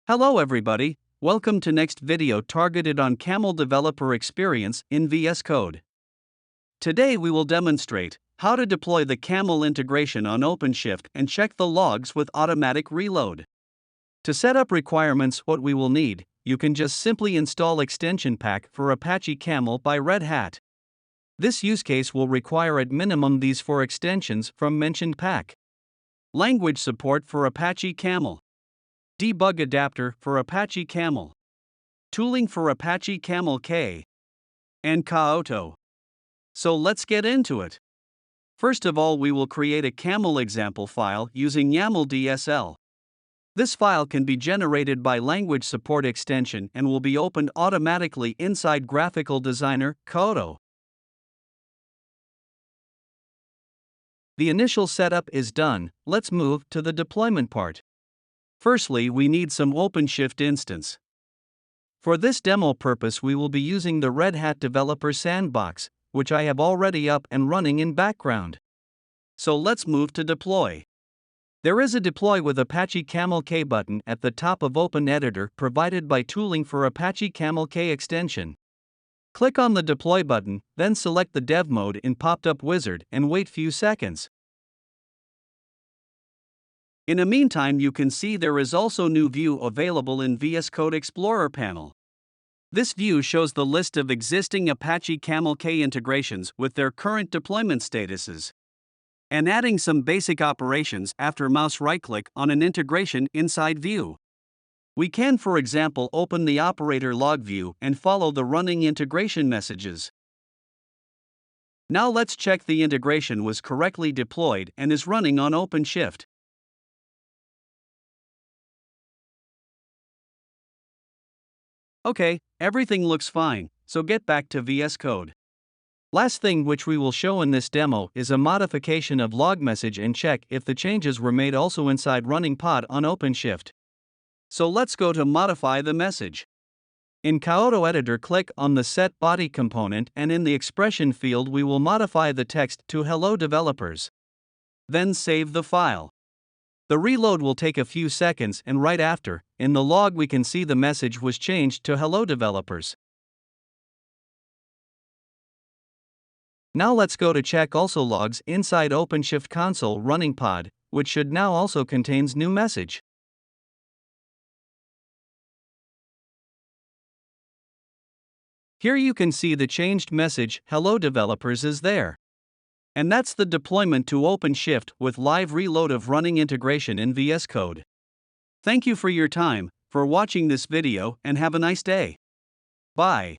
Hello everybody, welcome to next video targeted on Camel developer experience in VS Code. Today we will demonstrate how to deploy the Camel integration on OpenShift and check the logs with automatic reload. To set up requirements what we will need, you can just simply install extension pack for Apache Camel by Red Hat. This use case will require at minimum these 4 extensions from mentioned pack. Language support for Apache Camel. Debug adapter for Apache Camel. Tooling for Apache Camel K. And Kaoto. So let's get into it. First of all, we will create a Camel example file using YAML DSL. This file can be generated by language support extension and will be opened automatically inside Graphical Designer, Kaoto. The initial setup is done, let's move to the deployment part. Firstly, we need some OpenShift instance. For this demo purpose we will be using the Red Hat developer Sandbox, which I have already up and running in background. So let's move to deploy. There is a deploy with Apache Camel K button at the top of Open Editor provided by tooling for Apache Camel K extension. Click on the deploy button, then select the dev mode in popped-up wizard and wait few seconds. In the meantime, you can see there is also new view available in VS Code Explorer panel. This view shows the list of existing Apache Camel K integrations with their current deployment statuses. And adding some basic operations after mouse right-click on an integration inside view. We can, for example, open the operator log view and follow the running integration messages. Now let's check the integration was correctly deployed and is running on OpenShift. Okay, everything looks fine, so get back to VS Code. Last thing which we will show in this demo is a modification of log message and check if the changes were made also inside running pod on OpenShift. So let's go to modify the message. In Kaoto editor click on the set body component and in the expression field we will modify the text to hello developers. Then save the file. The reload will take a few seconds and right after, in the log we can see the message was changed to hello developers. Now let's go to check also logs inside OpenShift console running pod, which should now also contains new message. Here you can see the changed message hello developers is there. And that's the deployment to OpenShift with live reload of running integration in VS Code. Thank you for your time, for watching this video and have a nice day. Bye.